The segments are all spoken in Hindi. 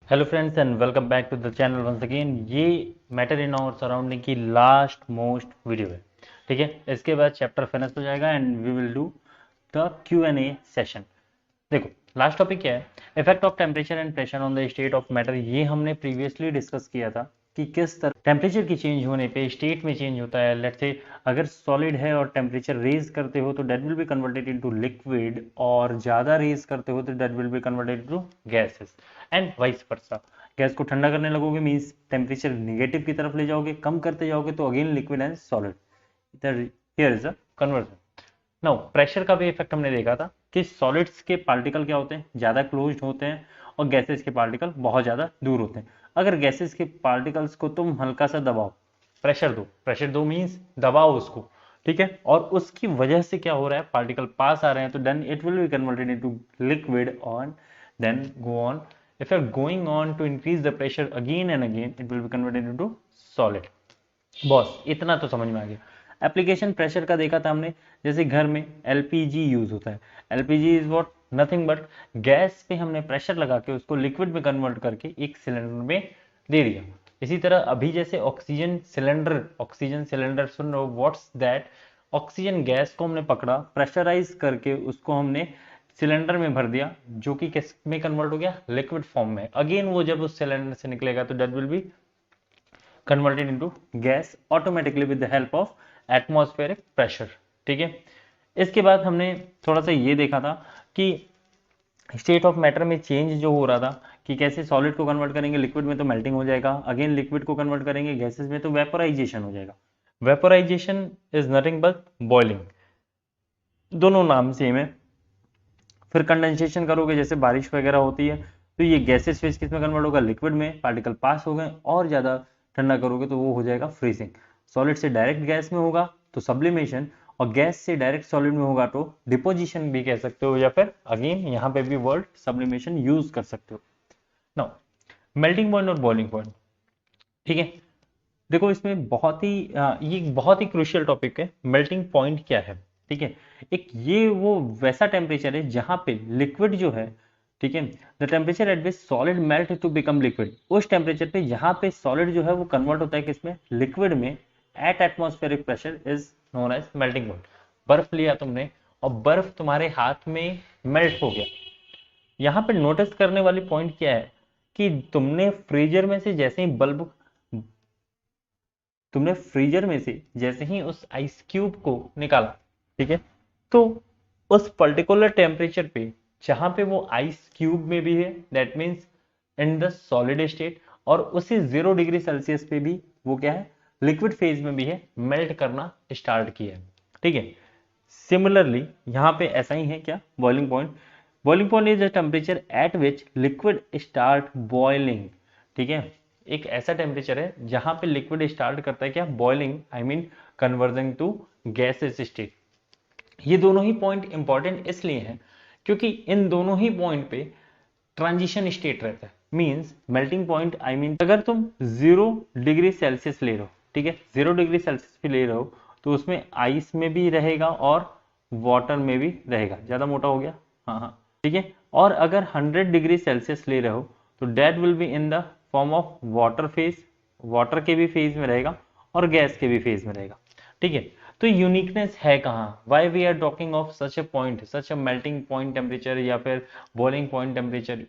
Hello friends and welcome back to the channel once again. ये मैटर इन आवर सराउंडिंग की लास्ट मोस्ट वीडियो है। ठीक है, इसके बाद चैप्टर फिनिश हो जाएगा and we will do the Q&A session. देखो, लास्ट टॉपिक क्या है? Effect of temperature and pressure on the state of matter. ये हमने प्रीवियसली डिस्कस किया था कि किस तरह टेम्परेचर की चेंज होने पे स्टेट में चेंज होता है। लेट्स से अगर सॉलिड है और टेम्परेचर रेज करते हो तो that will be converted into liquid, और ज़्यादा रेज करते हो तो that will be converted into gases and vice versa. Gas को ठंडा करने लगोगे मीन्स टेम्परेचर निगेटिव की तरफ ले जाओगे, कम करते जाओगे तो again liquid and solid. Here is a conversion. Now pressure का भी इफेक्ट हमने देखा था कि सॉलिड्स के पार्टिकल क्या होते हैं, ज़्यादा क्लोज्ड होते हैं और गैसेस के पार्टिकल बहुत ज़्यादा दूर होते हैं। अगर गैसेस के पार्टिकल्स को तुम हल्का सा दबाओ, प्रेशर दो मीन्स दबाओ उसको, ठीक है, और उसकी वजह से क्या हो रहा है, पार्टिकल पास आ रहे हैं, तो then it will be converted into liquid on then go on. If you're going on to increase the pressure again and again, it will be converted into solid। Boss इतना तो समझ में आ गया। एप्लीकेशन प्रेशर का देखा था हमने, जैसे घर में एलपीजी यूज होता है। LPG is what, nothing but gas पे हमने प्रेशर लगा के उसको लिक्विड में कन्वर्ट करके एक सिलेंडर में दे दिया। इसी तरह अभी जैसे ऑक्सीजन सिलेंडर सुन रहे हो, व्हाट्स दैट, ऑक्सीजन गैस को हमने पकड़ा, प्रेशराइज करके उसको हमने सिलेंडर में भर दिया, जो कि किस में कन्वर्ट हो गया, लिक्विड फॉर्म में। अगेन वो जब उस सिलेंडर से निकलेगा तो that will be converted into gas automatically with the help of atmospheric pressure. ठीक है, इसके बाद हमने थोड़ा सा ये देखा था कि स्टेट ऑफ मैटर में चेंज जो हो रहा था कि कैसे सॉलिड को कन्वर्ट करेंगे लिक्विड में तो मेल्टिंग हो जाएगा, अगेन लिक्विड को कन्वर्ट करेंगे गैसेस में तो वेपोराइजेशन हो जाएगा। Vaporisation is nothing but boiling, दोनों नाम सेम है। फिर कंडेंसेशन करोगे, जैसे बारिश वगैरह होती है तो ये गैसेस फेज किस में कन्वर्ट होगा, लिक्विड में, पार्टिकल पास हो गए, और ज़्यादा ठंडा करोगे तो वो हो जाएगा फ्रीजिंग। सॉलिड से डायरेक्ट गैस में होगा तो सब्लिमेशन, और गैस से डायरेक्ट सॉलिड में होगा तो डिपोजिशन भी कह सकते हो, या फिर अगेन यहाँ पे भी वर्ड सब्लिमेशन यूज कर सकते हो। नाउ मेल्टिंग पॉइंट और बॉइलिंग पॉइंट, ठीक है, देखो इसमें ये बहुत ही क्रूशियल टॉपिक है। मेल्टिंग पॉइंट क्या है, ठीक है, एक ये वो वैसा टेम्परेचर है जहां पे लिक्विड जो है, ठीक है, the temperature at which solid melt to become liquid, उस टेम्परेचर पे जहां पे सॉलिड जो है वो कन्वर्ट होता है किसमें, लिक्विड में, at atmospheric pressure is known as melting point. बर्फ लिया तुमने और बर्फ तुम्हारे हाथ में मेल्ट हो गया, यहाँ पे नोटिस करने वाली पॉइंट क्या है कि तुमने फ्रीजर में से जैसे ही उस आइस क्यूब को निकाला, ठीक है, तो उस पर्टिकुलर टेम्परेचर पे जहां पे वो आइस क्यूब में भी है, that means in the solid state, और उसी 0 डिग्री सेल्सियस पे भी वो क्या है, लिक्विड फेज में भी है, मेल्ट करना स्टार्ट किया है। ठीक है, सिमिलरली यहाँ पे ऐसा ही है क्या, boiling point. Boiling point is the temperature at which liquid start boiling. ठीक है, एक ऐसा टेम्परेचर है जहां पे लिक्विड स्टार्ट करता है क्या, boiling, I mean converting to gases state. ये दोनों ही पॉइंट इंपॉर्टेंट इसलिए हैं क्योंकि इन दोनों ही पॉइंट पे ट्रांजिशन स्टेट रहता है। Means melting point, I mean अगर तुम 0 डिग्री सेल्सियस ले रहे हो, ठीक है, 0 डिग्री सेल्सियस पे ले रहे हो तो उसमें आइस में भी रहेगा और वाटर में भी रहेगा। ज्यादा मोटा हो गया, हाँ हाँ, ठीक है, और अगर 100 डिग्री सेल्सियस ले रहे हो तो that will be in the form of water phase, water के भी फेज में रहेगा और गैस के भी फेज में रहेगा। ठीक है, तो यूनिकनेस है कहाँ, why we are talking of such a point, such a melting point temperature या फिर boiling point temperature,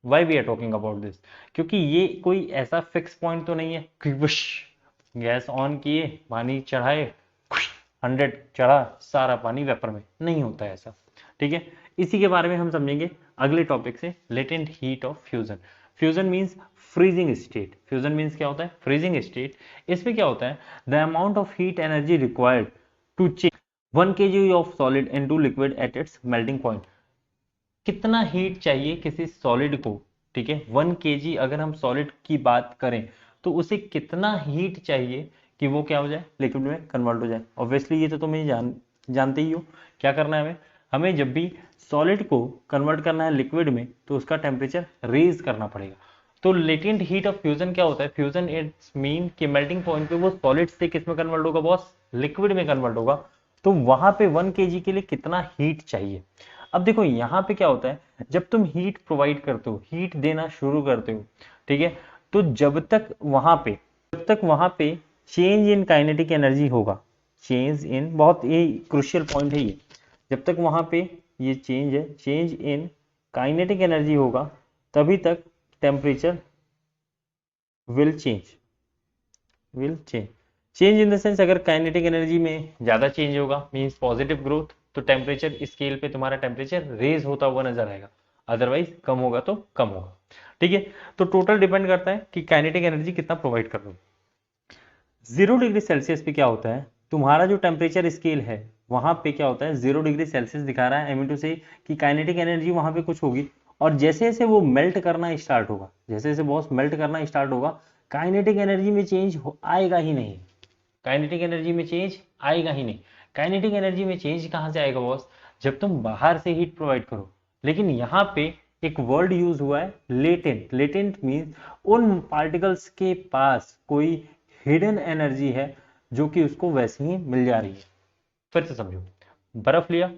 why we are talking about this, क्योंकि ये कोई ऐसा फिक्स पॉइंट तो नहीं है कि विश गैस ऑन किए, पानी चढ़ाए, 100 चढ़ा, सारा पानी वेपर में, नहीं होता है ऐसा। ठीक है, इसी के बारे में हम समझेंगे अगले टॉपिक से, latent heat of fusion. Fusion means freezing state. Fusion means क्या होता है, फ्रीजिंग स्टेट। इसमें क्या होता है, the amount of heat energy required to change 1 kg of solid into liquid at its melting point. कितना हीट चाहिए किसी सॉलिड को, ठीक है, 1 kg अगर हम सॉलिड की बात करें तो उसे कितना हीट चाहिए कि वो क्या हो जाए, लिक्विड में कन्वर्ट हो जाए। ऑब्वियसली ये तो तुम्हें जानते ही हो क्या करना है हमें। हमें जब भी सॉलिड को कन्वर्ट करना है लिक्विड में तो उसका टेम्परेचर रेज करना पड़ेगा। तो लेटेंट हीट ऑफ फ्यूजन क्या होता है, फ्यूजन इट्स मीन कि मेल्टिंग पॉइंट पे वो सॉलिड से किस में कन्वर्ट होगा बॉस, लिक्विड में कन्वर्ट होगा। तो वहां पे 1 kg के लिए कितना हीट चाहिए। अब देखो यहाँ पे क्या होता है, जब तुम हीट प्रोवाइड करते हो, हीट देना शुरू करते हो, ठीक है, तो जब तक वहां पे चेंज इन काइनेटिक एनर्जी होगा, चेंज इन, बहुत ये क्रुशियल पॉइंट है ये, जब तक वहां पे ये चेंज है, चेंज इन काइनेटिक एनर्जी होगा, तभी तक temperature will change, change in the sense, अगर काइनेटिक एनर्जी में ज्यादा चेंज होगा मींस पॉजिटिव ग्रोथ, तो टेम्परेचर स्केल पे तुम्हारा टेम्परेचर रेज होता हुआ नजर आएगा, अदरवाइज कम होगा तो कम होगा, ठीक है। तो टोटल डिपेंड करता है कि काइनेटिक एनर्जी कितना प्रोवाइड कर रहे हो। 0 डिग्री सेल्सियस पे क्या होता है, तुम्हारा जो टेम्परेचर स्केल है वहां पे क्या होता है, 0 डिग्री सेल्सियस दिखा रहा है, एमिटो से कि काइनेटिक एनर्जी वहां पे कुछ होगी, और जैसे जैसे वो मेल्ट करना स्टार्ट होगा, जैसे जैसे बॉस मेल्ट करना स्टार्ट होगा, काइनेटिक एनर्जी में चेंज आएगा ही नहीं, काइनेटिक एनर्जी में चेंज आएगा ही नहीं। काइनेटिक एनर्जी में चेंज कहां से आएगा बॉस, जब तुम बाहर से हीट प्रोवाइड करो। लेकिन यहाँ पे एक वर्ड यूज हुआ है लेटेंट, लेटेंट मीन्स उन पार्टिकल्स के पास कोई हिडन एनर्जी है जो कि उसको वैसे ही मिल जा रही है। फिर से समझो, बर्फ लिया,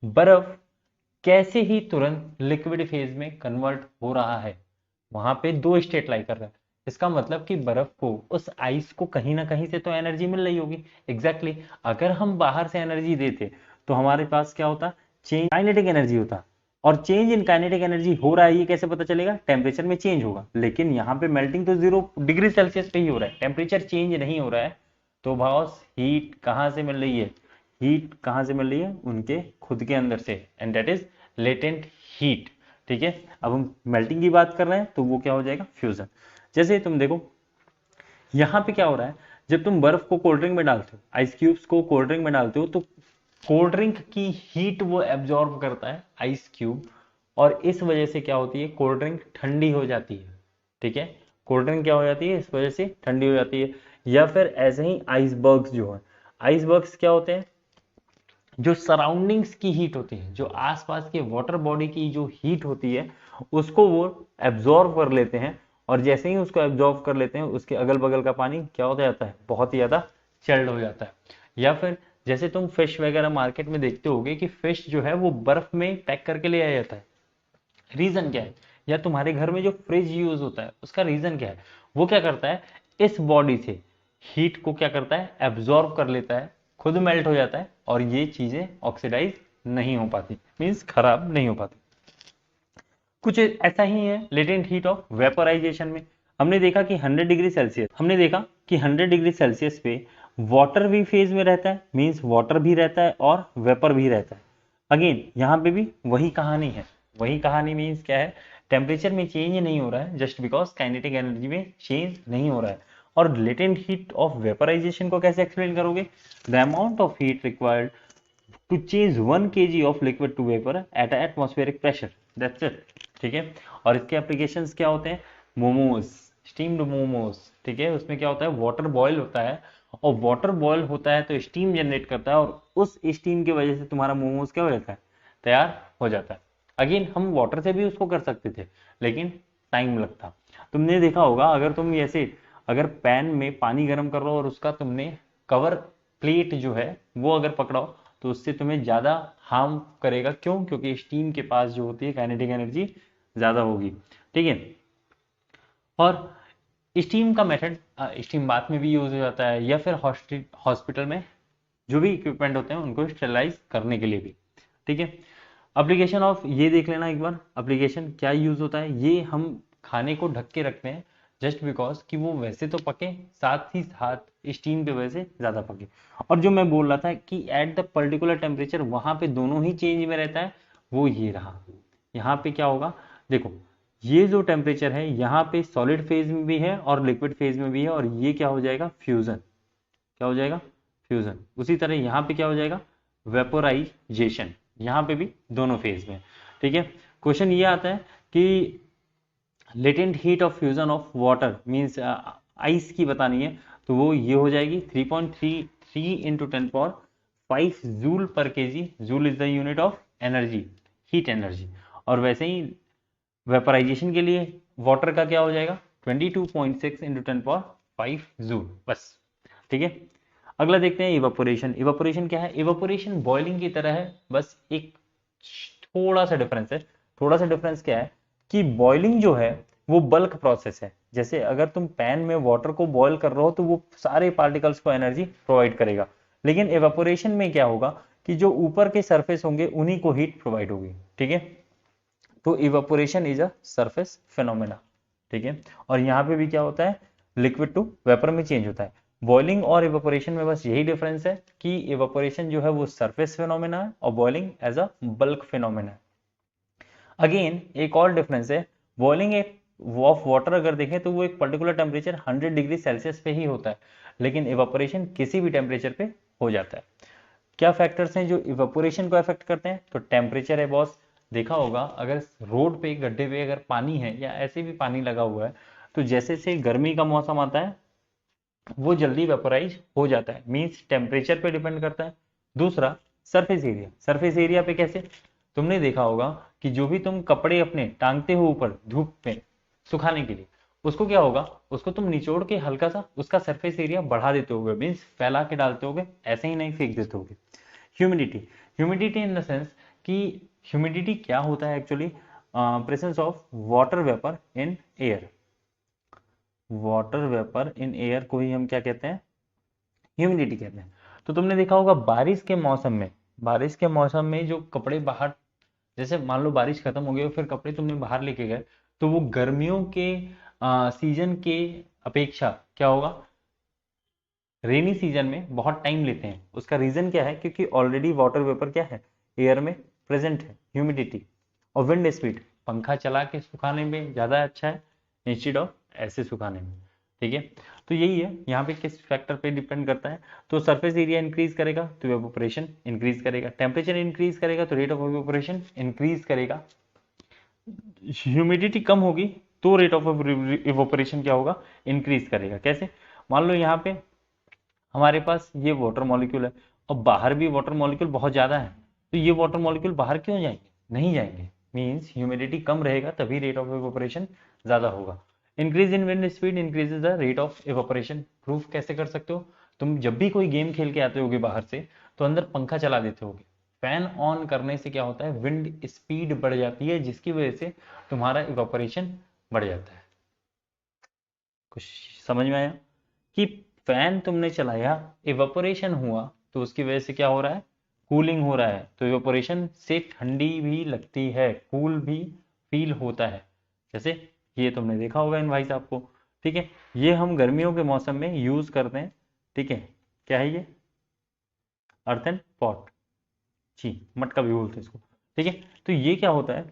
बर्फ कैसे ही तुरंत लिक्विड फेज में कन्वर्ट हो रहा है, वहां पे 2 स्टेट लाई कर रहा है, इसका मतलब कि बर्फ को, उस आइस को कहीं ना कहीं से तो एनर्जी मिल रही होगी। एग्जैक्टली अगर हम बाहर से एनर्जी देते तो हमारे पास क्या होता, चेंज काइनेटिक एनर्जी होता, और चेंज इन काइनेटिक एनर्जी हो रहा है, ये कैसे पता चलेगा, टेम्परेचर में चेंज होगा। लेकिन यहाँ पे मेल्टिंग तो 0 डिग्री सेल्सियस पे ही हो रहा है, टेम्परेचर चेंज नहीं हो रहा है, तो बॉस हीट कहाँ से मिल रही है, हीट कहाँ से मिल रही है, उनके खुद के अंदर से, and that is latent heat, ठीक है। अब हम मेल्टिंग की बात कर रहे हैं तो वो क्या हो जाएगा, फ्यूजन। जैसे तुम देखो यहाँ पे क्या हो रहा है, जब तुम बर्फ को कोल्ड ड्रिंक में डालते हो, आइस क्यूब्स को कोल्ड ड्रिंक में डालते हो, तो कोल्ड ड्रिंक की हीट वो एब्जॉर्ब करता है आइस क्यूब, और इस वजह से क्या होती है, कोल्ड ड्रिंक ठंडी हो जाती है, ठीक है। कोल्ड ड्रिंक क्या हो जाती है, इस वजह से ठंडी हो जाती है। या फिर ऐसे ही आइसबर्ग्स जो है, आइसबर्ग्स क्या होते हैं, जो सराउंडिंग्स की हीट होती है, जो आसपास के वाटर बॉडी की जो हीट होती है, उसको वो एब्जॉर्ब कर लेते हैं, और जैसे ही उसको एब्जॉर्ब कर लेते हैं, उसके अगल बगल का पानी क्या होता जाता है, बहुत ही ज्यादा चिल्ड हो जाता है। या फिर जैसे तुम फिश वगैरह मार्केट में देखते होगे कि फिश जो है वो बर्फ में पैक करके ले आया जाता है, रीजन क्या है, या तुम्हारे घर में जो फ्रिज यूज होता है उसका रीजन क्या है, वो क्या करता है, इस बॉडी से हीट को क्या करता है, एब्जॉर्ब कर लेता है, खुद मेल्ट हो जाता है, और ये चीजें ऑक्सीडाइज नहीं हो पाती, मींस खराब नहीं हो पाती। कुछ ऐसा ही है लेटेंट हीट ऑफ वेपोराइजेशन में। हमने देखा कि 100 डिग्री सेल्सियस पे वाटर भी फेज में रहता है, मींस वाटर भी रहता है और वेपर भी रहता है। अगेन यहाँ पे भी वही कहानी है, वही कहानी मींस क्या है, टेम्परेचर में चेंज नहीं हो रहा है जस्ट बिकॉज काइनेटिक एनर्जी में चेंज नहीं हो रहा है। और लेटेंट हीट ऑफ वेपोराइजेशन को कैसे एक्सप्लेन करोगे, the amount of heat required to change 1 kg of liquid to vapour at atmospheric pressure, that's it, ठीक है। और इसके एप्लीकेशंस क्या होते हैं, मोमोज, स्टीम्ड मोमोज, ठीक है, उसमें क्या होता है, वाटर बॉयल होता है, और वाटर बॉयल होता है तो स्टीम जनरेट करता है, और उस स्टीम की वजह से तुम्हारा मोमोज क्या हो जाता है, तैयार हो जाता है। अगेन हम वाटर से भी उसको कर सकते थे, लेकिन टाइम लगता। तुमने देखा होगा, अगर तुम ऐसे अगर पैन में पानी गर्म कर रहे हो और उसका तुमने कवर प्लेट जो है वो अगर पकड़ाओ, तो उससे तुम्हें ज्यादा हार्म करेगा, क्यों, क्योंकि स्टीम के पास जो होती है काइनेटिक एनर्जी ज्यादा होगी, ठीक है। और स्टीम का मेथड, स्टीम बाथ में भी यूज हो जाता है, या फिर हॉस्पिटल में जो भी इक्विपमेंट होते हैं उनको स्टेरलाइज करने के लिए भी, ठीक है। एप्लीकेशन ऑफ ये देख लेना एक बार, एप्लीकेशन क्या यूज होता है, ये हम खाने को ढक के रखते हैं जस्ट बिकॉज कि वो वैसे तो पके, साथ ही साथ स्टीम की वजह से ज्यादा पके। और जो मैं बोल रहा था कि एट द पर्टिकुलर टेम्परेचर वहां पे दोनों ही चेंज में रहता है, वो ये रहा। यहाँ पे क्या होगा, देखो ये जो टेम्परेचर है यहाँ पे सॉलिड फेज में भी है और लिक्विड फेज में भी है, और ये क्या हो जाएगा, फ्यूजन, क्या हो जाएगा, फ्यूजन। उसी तरह यहाँ पे क्या हो जाएगा, वेपोराइजेशन, यहाँ पे भी दोनों फेज में, ठीक है। क्वेश्चन ये आता है कि latent heat of fusion of water means ice की बतानी है, तो वो ये हो जाएगी 3.33 इंटू 10⁵ जूल पर KG, joule is the unit of energy, heat energy. और वैसे ही वेपराइजेशन के लिए वाटर का क्या हो जाएगा, 22.6 इंटू 10⁵ जूल, बस, ठीक है। अगला देखते हैं इवापोरेशन। इवापोरेशन क्या है, इवापोरेशन बॉइलिंग की तरह है, बस एक थोड़ा सा डिफरेंस है, थोड़ा सा डिफरेंस क्या है कि बॉइलिंग जो है वो बल्क प्रोसेस है। जैसे अगर तुम पैन में वाटर को बॉईल कर रहे हो तो वो सारे पार्टिकल्स को एनर्जी प्रोवाइड करेगा, लेकिन इवेपोरेशन में क्या होगा कि जो ऊपर के सरफेस होंगे उन्हीं को हीट प्रोवाइड होगी। ठीक है, तो evaporation is a surface phenomena. ठीक है, और यहाँ पे भी क्या होता है, लिक्विड टू वेपर में चेंज होता है। बॉइलिंग और इवेपोरेशन में बस यही डिफरेंस है कि इवेपोरेशन जो है वो सरफेस फिनोमेना है और boiling as a bulk phenomena है। अगेन एक और डिफरेंस है, बॉइलिंग एक ऑफ वाटर अगर देखें तो वो एक पर्टिकुलर टेम्परेचर 100 डिग्री सेल्सियस पे ही होता है, लेकिन इवेपोरेशन किसी भी टेम्परेचर पे हो जाता है। क्या फैक्टर्स हैं जो इवेपोरेशन को अफेक्ट करते हैं, तो टेम्परेचर है बॉस। देखा होगा अगर रोड पे गड्ढे पे अगर पानी है या ऐसे भी पानी लगा हुआ है तो जैसे से गर्मी का मौसम आता है वो जल्दी वेपोराइज हो जाता है, मीन्स टेम्परेचर पे डिपेंड करता है। दूसरा सरफेस एरिया, सरफेस एरिया पे कैसे, तुमने देखा होगा कि जो भी तुम कपड़े अपने टांगते हो ऊपर धूप में सुखाने के लिए, उसको क्या होगा, उसको तुम निचोड़ के हल्का सा उसका सरफेस एरिया बढ़ा देते होगे, मीन्स फैला के डालते होगे, ऐसे ही नहीं फेंक देते होगे। Humidity, humidity in the sense कि ह्यूमिडिटी क्या होता है actually, presence of water vapour in air. Water vapour in air को ही हम क्या कहते हैं, ह्यूमिडिटी कहते हैं। तो तुमने देखा होगा बारिश के मौसम में, बारिश के मौसम में जो कपड़े बाहर, जैसे मान लो बारिश खत्म हो गई और फिर कपड़े तुमने बाहर लेके गए, तो वो गर्मियों के सीजन के अपेक्षा क्या होगा, रेनी सीजन में बहुत टाइम लेते हैं। उसका रीजन क्या है, क्योंकि ऑलरेडी वाटर वेपर क्या है, एयर में प्रेजेंट है, ह्यूमिडिटी। और विंड स्पीड, पंखा चला के सुखाने में ज्यादा अच्छा है इंस्टेड ऑफ ऐसे सुखाने में। ठीक है, तो यही है, यहाँ पे किस फैक्टर पे डिपेंड करता है। तो सरफेस एरिया इंक्रीज करेगा तो इवेपोरेशन इंक्रीज करेगा, टेम्परेचर इंक्रीज करेगा तो रेट ऑफ इवेपोरेशन इंक्रीज करेगा, ह्यूमिडिटी कम होगी तो रेट ऑफ इवेपोरेशन क्या होगा, इंक्रीज करेगा। कैसे, मान लो यहाँ पे हमारे पास ये वाटर मॉलिक्यूल है और बाहर भी वाटर मॉलिक्यूल बहुत ज्यादा है, तो ये वाटर मॉलिक्यूल बाहर क्यों जाएंगे, नहीं जाएंगे, मीन्स ह्यूमिडिटी कम रहेगा तभी रेट ऑफ इवेपोरेशन ज्यादा होगा। Increase in wind speed increases the rate of evaporation. Proof कैसे कर सकते हो, तुम जब भी कोई गेम खेल के आते होगे बाहर से तो अंदर पंखा चला देते होगे, फैन ऑन करने से क्या होता है, विंड स्पीड बढ़ जाती है जिसकी वजह से तुम्हारा इवेपोरेशन बढ़ जाता है। कुछ समझ में आया कि फैन तुमने चलाया, इवेपोरेशन हुआ तो उसकी वजह से क्या हो रहा है, कूलिंग हो रहा है, तो इवेपोरेशन से ठंडी भी लगती है, कूल भी फील होता है। जैसे ये तुमने देखा होगा इन भाई साहब को। ठीक है, ये हम गर्मियों के मौसम में यूज करते हैं। ठीक है, क्या है ये, अर्थन पॉट, जी मटका भी बोलते हैं इसको। ठीक है, तो ये क्या होता है,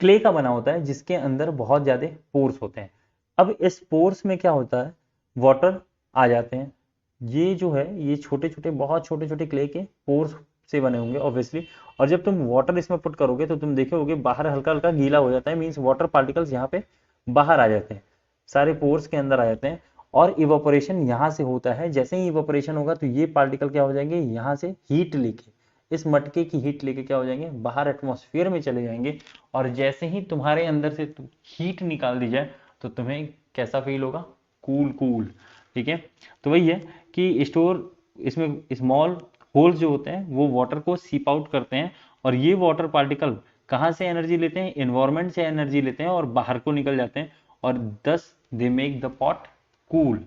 क्ले का बना होता है जिसके अंदर बहुत ज्यादा पोर्स होते हैं। अब इस पोर्स में क्या होता है, वाटर आ जाते हैं, ये जो है ये छोटे छोटे बहुत छोटे छोटे क्ले के पोर्स से बने होंगे ऑब्वियसली। और जब तुम वाटर इसमें पुट करोगे तो तुम देखोगे बाहर हल्का हल्का गीला हो जाता है, मीन्स वाटर पार्टिकल्स यहाँ पे बाहर आ जाते हैं, सारे पोर्स के अंदर आ जाते हैं। और इवापोरेशन यहाँ से होता है, जैसे ही इवापोरेशन होगा तो ये पार्टिकल क्या हो जाएंगे, यहाँ से हीट लेके, इस मटके की हीट लेके क्या हो जाएंगे, बाहर एटमॉस्फेयर में चले जाएंगे। और जैसे ही तुम्हारे अंदर से हीट निकाल दी जाए तो तुम्हें कैसा फील होगा, कूल कूल। ठीक है, तो वही है कि स्टोर, इसमें स्मॉल होल्स जो होते हैं वो वाटर को सीप आउट करते हैं, और ये वाटर पार्टिकल कहाँ से एनर्जी लेते हैं, इन्वायरमेंट से एनर्जी लेते हैं और बाहर को निकल जाते हैं, और दस they make the pot cool.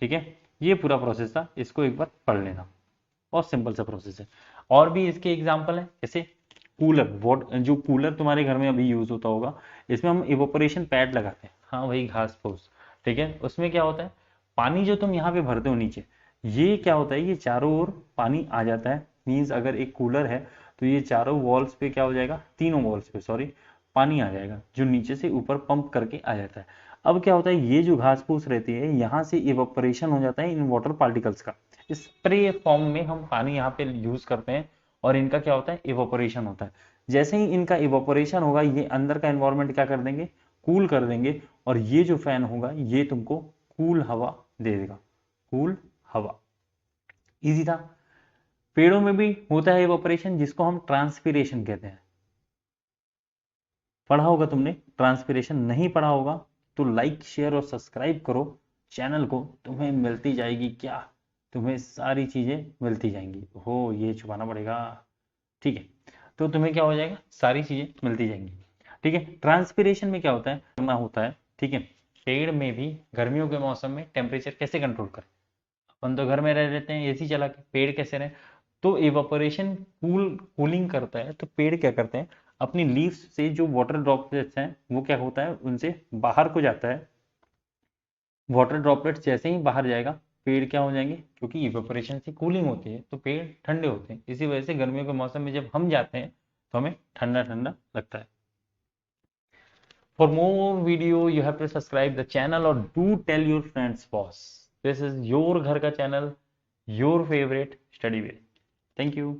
ठीक है, ये पूरा प्रोसेस था, इसको एक बार पढ़ लेना, बहुत सिंपल सा प्रोसेस है। और भी इसके एग्जाम्पल है, जैसे कूलर, जो कूलर तुम्हारे घर में अभी यूज होता होगा, इसमें हम इवोपोरेशन पैड लगाते हैं, हाँ वही घास फूस। ठीक है, उसमें क्या होता है, पानी जो तुम यहाँ पे भरते हो नीचे, ये क्या होता है, ये चारों ओर पानी आ जाता है, मीन्स अगर एक कूलर है तो ये चारों वॉल्स पे क्या हो जाएगा, तीनों वॉल्स पे सॉरी, पानी आ जाएगा जो नीचे से ऊपर पंप करके आ जाता है। अब क्या होता है, ये जो घास फूस रहती है यहाँ से इवोपोरेशन हो जाता है इन वाटर पार्टिकल्स का, स्प्रे फॉर्म में हम पानी यहाँ पे यूज करते हैं, और इनका क्या होता है, इवोपोरेशन होता है। जैसे ही इनका इवोपोरेशन होगा ये अंदर का एनवायरमेंट क्या कर देंगे, कूल कर देंगे, और ये जो फैन होगा ये तुमको कूल हवा दे देगा, कूल हवा। इजी था। पेड़ों में भी होता है इवोपोरेशन जिसको हम ट्रांसपीरेशन कहते हैं, पढ़ा होगा तुमने ट्रांसपीरेशन, नहीं पढ़ा होगा तो लाइक शेयर और सब्सक्राइब करो चैनल को, तुम्हें मिलती जाएगी क्या, तुम्हें सारी चीजें मिलती जाएंगी। हो ये छुपाना पड़ेगा, ठीक है। तो तुम्हें क्या हो जाएगा, सारी चीजें मिलती जाएंगी। ठीक है, ट्रांसपीरेशन में क्या होता है, करना होता है। ठीक है, पेड़ में भी गर्मियों के मौसम में टेम्परेचर कैसे कंट्रोल करें, अपन तो घर में रह रहते हैं एसी चला के, पेड़ कैसे रहे, तो इवापोरेशन कूलिंग करता है। तो पेड़ क्या करते हैं, अपनी लीव्स से जो वाटर ड्रॉपलेट्स हैं वो क्या होता है, उनसे बाहर को जाता है। वाटर ड्रॉपलेट्स जैसे ही बाहर जाएगा, पेड़ क्या हो जाएंगे, क्योंकि इवेपोरेशन से कूलिंग होती है तो पेड़ ठंडे होते हैं। इसी वजह से गर्मियों के मौसम में जब हम जाते हैं तो हमें ठंडा ठंडा लगता है। For more video you have to subscribe the channel और do tell your friends boss, this is your घर का channel, your favourite study way. Thank you.